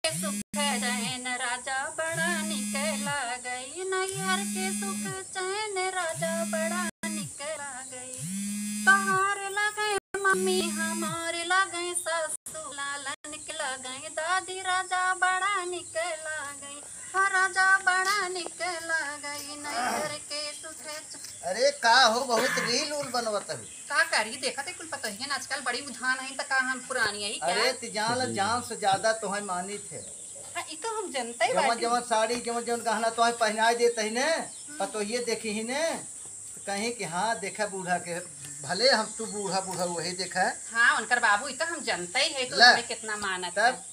सुख चैन राजा बड़ा निकला गई, नैहर के सुख चैन राजा बड़ा निकला गई। तहार लगे मम्मी हमारे लगे सासू, लाला निकला गई दादी राजा बड़ा निकला गई, राजा बड़ा निकला गई नैहर के सुख। अरे का हो बहुत रील उल बनवत है का करी देखा ते कुल पता है आजकल बड़ी उधान है त का हम पुरानी है क्या। अरे तिजान जान से ज्यादा तोहे मानी थे। हां ई तो हम जनता ही जवन बाटी। जवन साड़ी जवन जवन गहना तोहे पहनाई देते ही ने तो ये देखी ही ने कहीं कि हाँ देखा बूढ़ा के भले हम तू बूढ़ा बूढ़ा वही देखा। हां उनकर बाबू ई तो हम जनता ही है तो ले, हमें कितना मानत है। तब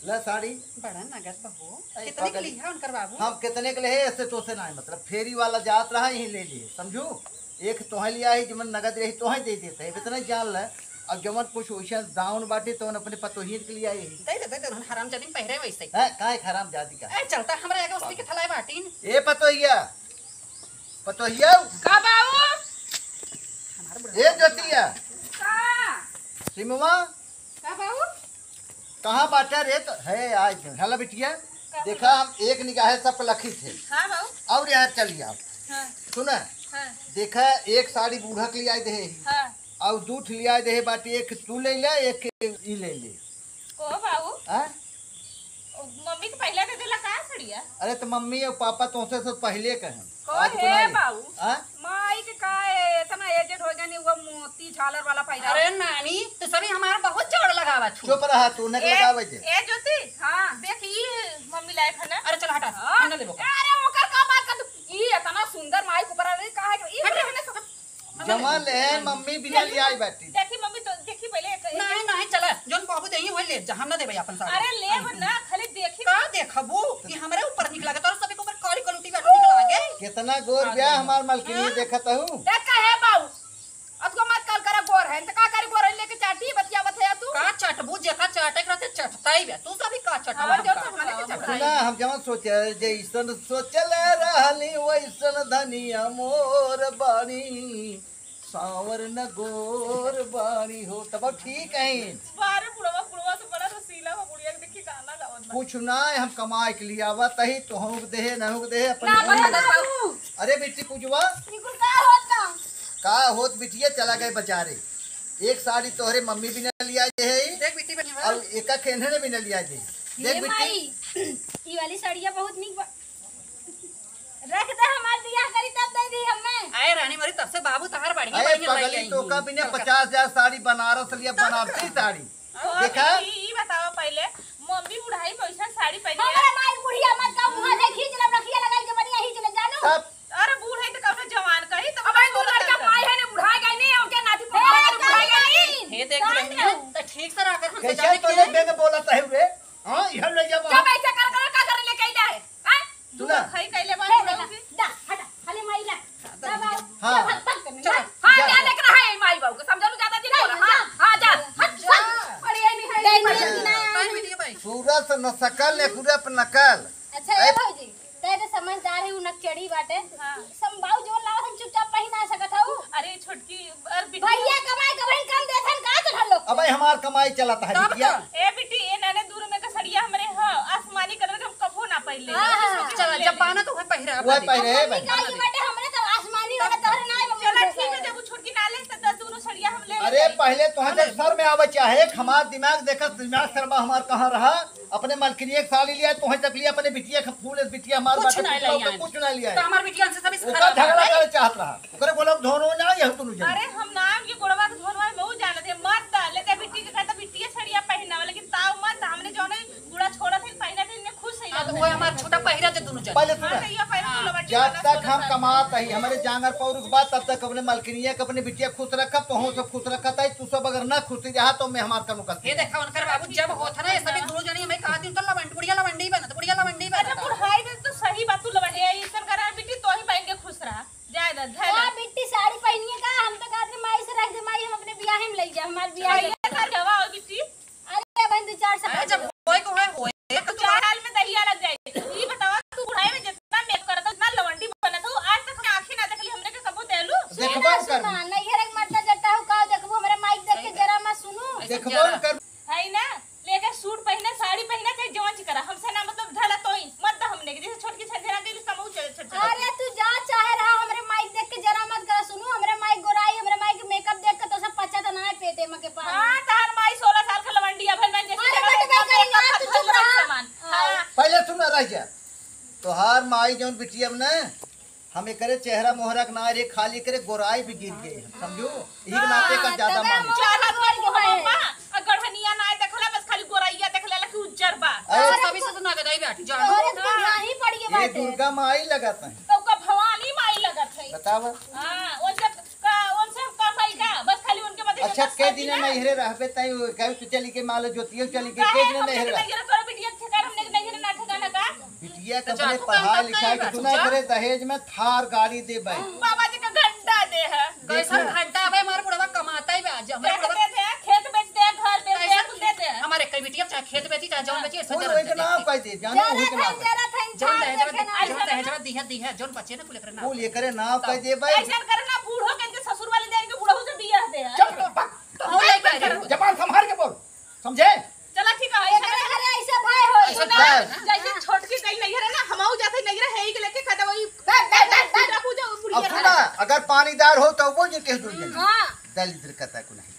ला साड़ी बड़ा नगद बहू कितने के लिए है उनकर बाबू। हम कितने के लिए ऐसे तो से ना मतलब फेरी वाला जात रहा यही ले लिए समझू। एक तोहे लिया ही जमन नगद रही तोहे दे देते है इतना जान ले। अब जमन कुछ वैसा दाउन बाटी तो अपने पतोही के लिए आई दे हराम जादी पहरे वैसे है काहे खराम जादी का ए चलता हमरा आगे उसकी के थलाई बाटीन। ए पतोहिया पतोहिया का बाबू हमार ए जोतिया का सिमवा का बाबू कहाँ बाटा रे तो है आज हेला बिटिया देखा हम एक निगाह सब लखी थे। हां बाबू और यहाँ चलिए आप हां सुना हां देखा एक साड़ी बूढ़ा के लिए आए दे हां और दूठ लिया दे बाटी एक तू ले ले एक ई ले ले। ओ बाबू हाँ मम्मी के पहले दे देला का सड़िया। अरे तो मम्मी और पापा तुमसे तो पहले कहें को हे बाबू हाँ माई के का इतना एजेड हो गनी वो मोती झालर वाला पहिरा। अरे नानी तो सभी हमारा बहुत जोड़ लगावा छु। चुप रहा तू न लगावे दे। ए ज्योति हां देख ई मम्मी लायक है ना। अरे चल हटा हाँ। न लेबो अरे ओकर का बात कर ई इतना सुंदर माई ऊपर अरे का है ई जमल है मम्मी बिना ले आई बाटी। देखी मम्मी तो देखी पहले नहीं नहीं चला जोन बाबू देही होय ले जा हम न देबे अपन साड़ी। अरे ले ना खाली देखी का देखबू कि हमरे ऊपर निकला के तोर सभी के ऊपर काली कलुटी बैठ निकला गे। कितना गोर ब्याह हमार मलकिनी देखत हूँ। देख का है बाबू अब को मत कल करा गोर है त का करे गोर लेके चाटी बतिया बथया तू का चटबू जेका चाटे करते चटताई बे तू सभी का चटबू हमार जोर से हमने के चटता सुना हम जवन सोचे जैसन सोचल रहली वैसन धनिया मोर बानी सावर न गोर बानी हो तब ठीक है। बारे बुढ़वा से बड़ा रसीला हो बुढ़िया के देखी गाना गावत बा। कुछ ना हम कमाए के लिए आवत ही तो हम दे न हो दे ना बता अपन। बाबू अरे बेटी पूजवा निकुल का होता का होत बिटिया चला गए बेचारे। एक साड़ी तोहरे मम्मी भी न लिया है देख बेटी बनी और एक खेने भी न लिया दे। देख बेटी ई वाली साड़िया बहुत निक बा रख दे हमार बियाह करी तब दे दी हमें। आए रानी मरी तब से बाबू तहार बढ़िया अरे बढ़िया पगली तो का बिना 50,000 साड़ी बनारस लिया बनारसी साड़ी देखा। ई बताओ पहले मम्मी बुढ़ाई पैसा साड़ी पहनी हमारा माई बुढ़िया मत का मुंह देखी जब रखिया लगाई के बढ़िया ही चले जानू। तब अरे बूढ़ है तो कब जवान कही तो अब तू लड़का माई है ने बुढ़ा गई नहीं और क्या नाती बुढ़ा गई। हे देख रही तो ठीक से रख हम कैसे जाने तो के बेग बोलत है रे। हां इधर ले जा जब ऐसा कर कर का कर ले कैला है हां सुना खई कैले हे बात बेटा दा हटा खाली माई ला दबा हाँ। चलो हां क्या देख रहा है माई बाबू को समझ लो ज्यादा दिन हो रहा। हां हां जा हट अरे ये नहीं है पानी दिए भाई सूरत न सकल ने पूरा पर नकल। अच्छा ये भौजी तेरे समझदार है उनक चढ़ी बाटे संभाव जो लाओ हम चुपचाप पहिना सकत हूं। अरे छोटकी और बिटी भैया कमाई कमाई कम देथन का चढ़ लो। अब हमार कमाई चलता है बिटिया। ए बिटी ए नाने दूर में का सड़िया हमरे हां आसमानी कलर का कभो ना पहले चल जब पाना तो है पहिरा वो पहले है मम्मी का ये बाटे हमरे तो आसमानी वाला तोहरे ना है चलो ठीक है जब छोटकी नाले तो दोनों सड़िया हम ले अरे पहले तो हम सर में आवे चाहे हमार दिमाग देखा दिमाग सरबा हमार कहाँ रहा। अपने मलकिनी एक साड़ी लिया तो तक लिया अपने बिटिया का फूल बिटिया हमार कुछ नहीं लिया कुछ नहीं लिया तो हमार बिटिया से सभी उसका झगड़ा करे चाहत रहा ओकरे बोलो धोनो ना यह तू नहीं अरे हम नाम की गोड़वा के धोनवा में वो जानत है मत डाले ते बिट्टी के कहता बिट्टी सड़िया पहनावे लेकिन ताव मत हमने जोने गुड़ा छोड़ा थे पहना थे इनने खुश है तो वो हमार छोटा पहिरा दे दोनों जन पहले हां ये पहना तो लबटी जब तक हम कमात है हमारे जांगर पौर के बाद तब तक अपने मलकिनिया के अपने बिटिया खुश रखब तो हम सब खुश रखत है। तू सब अगर ना खुश रहा तो मैं हमार कनु कर ये देखा उनकर बाबू जब होता ना ये सभी दोनों जनी हमें कहा दिन तो लवंडी बुढ़िया लवंडी बना तो बुढ़िया लवंडी अच्छा बना बुढ़ाई में तो सही बात तू लबटी है इसन करा बिट्टी तो ही पहन के खुश रहा जायदा धैर्य हां बिट्टी साड़ी पहनिए का हम तो कहते माई से रख दे माई हम अपने बियाह में ले जा हमार बियाह ये कर जवा हो बिट्टी अरे बहन 2-4 साल जब होए को है होए तो चार हाल में दहिया लग जाए। ये बतावा तू बुढ़ाई में जितना मेक करत उतना लवंडी बनत हो आज तक आंखें ना देखली हमने के कबो देलू देखबो कर नहीं है मरता जट्टा हो का देखबो हमरा माइक देख के जरा मत सुनो देखबो कर है ना लेके सूट तोहार माई जौन बिटिया में न हमें करे चेहरा मोहरक ना रे खाली करे गोराई भी गिर गए समझू यही के नाते का ज्यादा मानी चार हाथ वाली हो बा गढ़निया ना देखला बस खाली गोराइया देखला कि उज्जर बा अरे तभी से तो ना गदाई बैठी जानो नहीं पड़ी के ये बात दुर्गा माई लगत है तो का भवानी माई लगत है बताव हां उनसे का भाई का बस खाली उनके मत अच्छा के दिन नहीं हरे रहबे तई कहू तू चली के माल जोतियो चली के दिन नहीं हरे तोरा बिटिया ठेकार हमने नहीं ना ठेकाना का बिटिया का अपने पढ़ाई लिखाई के तू ना करे दहेज में थार गाड़ी दे भाई बाबा जी का घंटा दे है कैसा घंटा भाई हमारे बुढ़वा कमाता ही बा हमारे बुढ़वा दे खेत बेच दे घर बेच दे कुल दे दे हमारे कई बिटिया चाहे खेत बेची चाहे जौन बेची कोई वही के नाम कह दे जानो वही के नाम जौन दहेज दिया जौन बच्चे ना कुल करे ना वो ये करे नाम कह दे भाई ऐसा करना बूढ़ो के ससुर वाले देन के बूढ़ो से बियाह दे चुप जबान संभाल के बोल समझे चला ठीक है ऐसा भाई हो जैसे छोटकी कहीं नहीं है ना हमहु जाते नहीं रहे है के लेके खाता वही पूजा अब सुना अगर पानीदार हो तो वो जे कह दूं हां दलिद्र कता को नहीं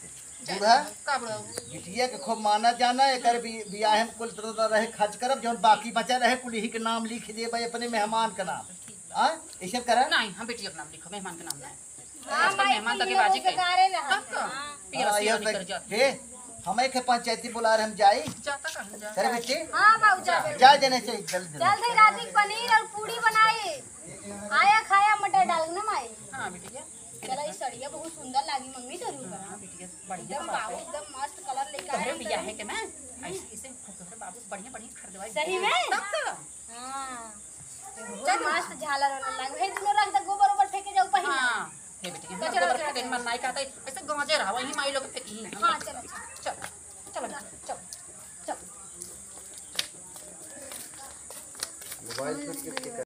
बूढ़ा का बुढ़ा बिटिया के खूब माना जाना एकर बियाह हम कुल तरह रहे खर्च करब जौन बाकी बचा रहे कुल ही के नाम लिख दे भाई अपने मेहमान का नाम हां ऐसे करा नहीं हम बिटिया का नाम लिखो मेहमान का नाम नहीं आजकल मेहमान तक बाजी के तब तो पिया से निकल जाते हे हमें के पंचायती बुला रहे हम जाई जाता कहां जा करे बेटी हां बाबू जा जने से जल्दी जल्दी राती पनीर और पूरी बनाए आया खाया मटर डाल ना माई हां बिटिया चला ये सड़िया बहुत सुंदर लागी मम्मी तो रू हां बिटिया बढ़िया एकदम बाबू एकदम मस्त कलर लेके तोहरे आए बिया है के ना ऐसे इसे तोहरे बाबू बढ़िया बढ़िया खरीदवाई सही में तब तो हां चल मस्त झालर वाला लाग हे दोनों रख दे गोबर ओबर फेंके जाऊ पहिला हां हे बिटिया चलो चलो दिन मन नहीं कहता ऐसे गांजे रहा वही माई लोग फेंकी हां चलो चल चल चल मोबाइल पे